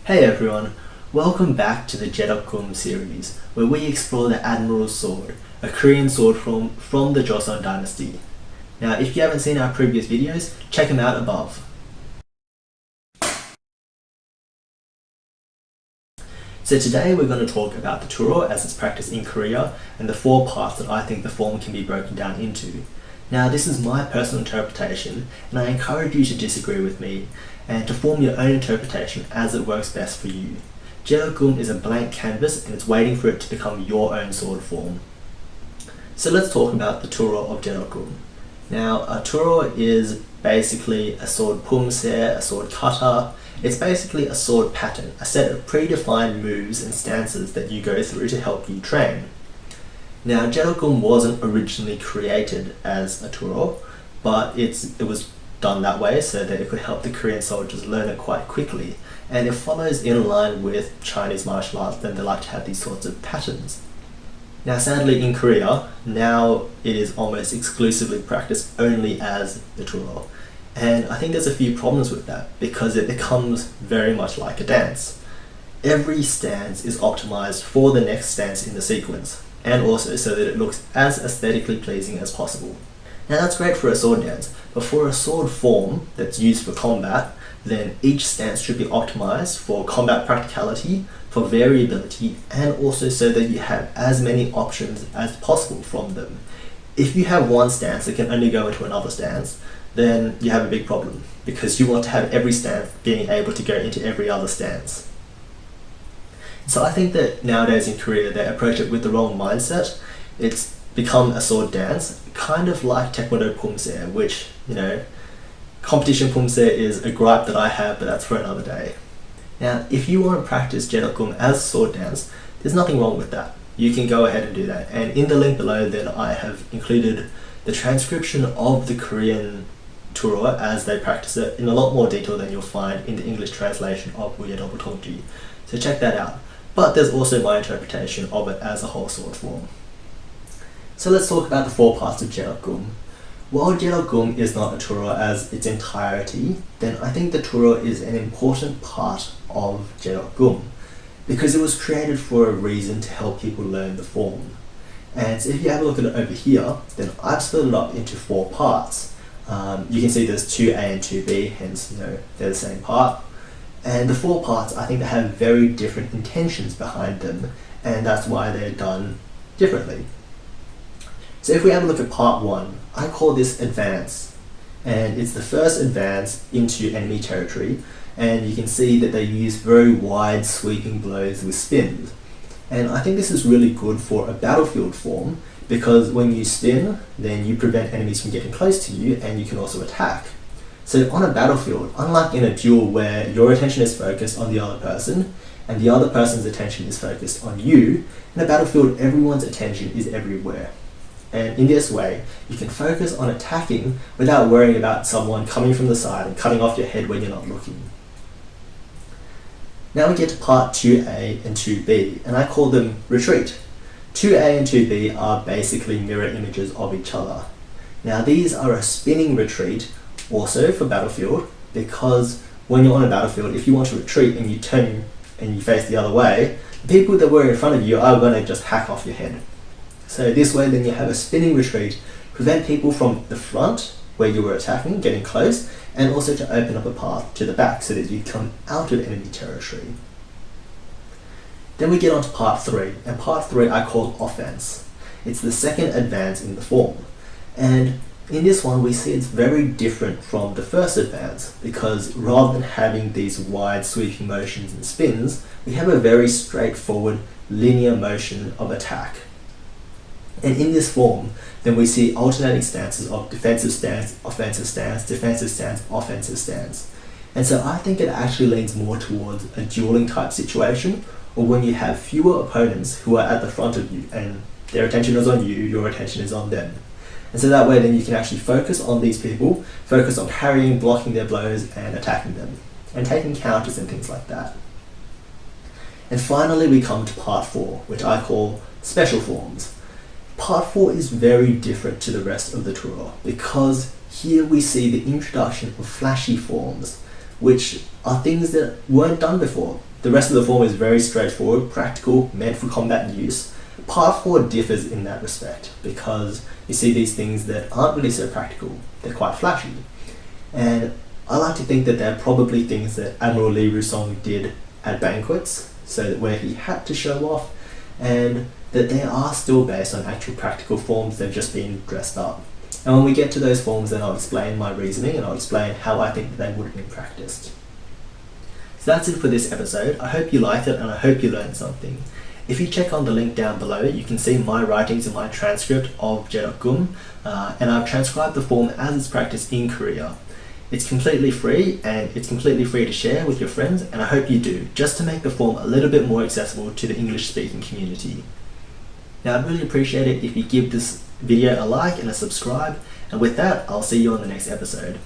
Hey everyone, welcome back to the Jedok Geom series, where we explore the Admiral sword, a Korean sword from the Joseon dynasty. Now, if you haven't seen our previous videos, check them out above. So today we're going to talk about the Turo as it's practiced in Korea and the 4 parts that I think the form can be broken down into. Now, this is my personal interpretation, and I encourage you to disagree with me and to form your own interpretation as it works best for you. Jedok Geom is a blank canvas and it's waiting for it to become your own sword form. So let's talk about the Turo of Jedok Geom. Now, a Turo is basically a sword pumse, a sword kata. It's basically a sword pattern, a set of predefined moves and stances that you go through to help you train. Now, Jedok Geom wasn't originally created as a Turo, but it was done that way so that it could help the Korean soldiers learn it quite quickly. And it follows in line with Chinese martial arts, then they like to have these sorts of patterns. Now, sadly, in Korea, now it is almost exclusively practiced only as the Turo. And I think there's a few problems with that because it becomes very much like a dance. Every stance is optimized for the next stance in the sequence, and also so that it looks as aesthetically pleasing as possible. Now that's great for a sword dance, but for a sword form that's used for combat, then each stance should be optimized for combat practicality, for variability, and also so that you have as many options as possible from them. If you have one stance that can only go into another stance, then you have a big problem, because you want to have every stance being able to go into every other stance. So I think that nowadays in Korea they approach it with the wrong mindset. It's become a sword dance, kind of like Taekwondo pumse, which, competition pumse is a gripe that I have, but that's for another day. Now, if you want to practice Jedok Geom as sword dance, there's nothing wrong with that. You can go ahead and do that. And in the link below, then I have included the transcription of the Korean Turo as they practice it in a lot more detail than you'll find in the English translation of byeolungeom. So check that out. But there's also my interpretation of it as a whole sword form. So let's talk about the 4 parts of Jedok Geom. While Jedok Geom is not a Turo as its entirety, then I think the Turo is an important part of Jedok Geom because it was created for a reason to help people learn the form. And so if you have a look at it over here, then I've split it up into 4 parts. You can see there's 2A and 2B, hence they're the same part. And the 4 parts, I think they have very different intentions behind them, and that's why they're done differently. So if we have a look at part 1, I call this advance, and it's the first advance into enemy territory, and you can see that they use very wide sweeping blows with spins. And I think this is really good for a battlefield form, because when you spin, then you prevent enemies from getting close to you, and you can also attack. So on a battlefield, unlike in a duel where your attention is focused on the other person, and the other person's attention is focused on you, in a battlefield everyone's attention is everywhere. And in this way, you can focus on attacking without worrying about someone coming from the side and cutting off your head when you're not looking. Now we get to part 2A and 2B, and I call them retreat. 2A and 2B are basically mirror images of each other. Now these are a spinning retreat also for battlefield, because when you're on a battlefield, if you want to retreat and you turn and you face the other way, the people that were in front of you are going to just hack off your head. So this way then you have a spinning retreat, prevent people from the front where you were attacking getting close, and also to open up a path to the back so that you come out of enemy territory. Then we get on to part 3, and part 3 I call offense. It's the second advance in the form, and in this one we see it's very different from the first advance, because rather than having these wide sweeping motions and spins, we have a very straightforward linear motion of attack. And in this form, then we see alternating stances of defensive stance, offensive stance, defensive stance, offensive stance. And so I think it actually leans more towards a dueling type situation, or when you have fewer opponents who are at the front of you and their attention is on you, your attention is on them. And so that way then you can actually focus on these people, focus on parrying, blocking their blows and attacking them, and taking counters and things like that. And finally we come to part 4, which I call special forms. Part 4 is very different to the rest of the Turo, because here we see the introduction of flashy forms, which are things that weren't done before. The rest of the form is very straightforward, practical, meant for combat use. Part 4 differs in that respect because you see these things that aren't really so practical. They're quite flashy. And I like to think that they're probably things that Admiral Lee Rusong did at banquets, so that where he had to show off, and that they are still based on actual practical forms, they've just been dressed up. And when we get to those forms, then I'll explain my reasoning and I'll explain how I think that they would have been practiced. So that's it for this episode. I hope you liked it and I hope you learned something. If you check on the link down below, you can see my writings and my transcript of Jedok Geom, and I've transcribed the form as it's practiced in Korea. It's completely free and it's completely free to share with your friends, and I hope you do, just to make the form a little bit more accessible to the English speaking community. Now I'd really appreciate it if you give this video a like and a subscribe, and with that I'll see you on the next episode.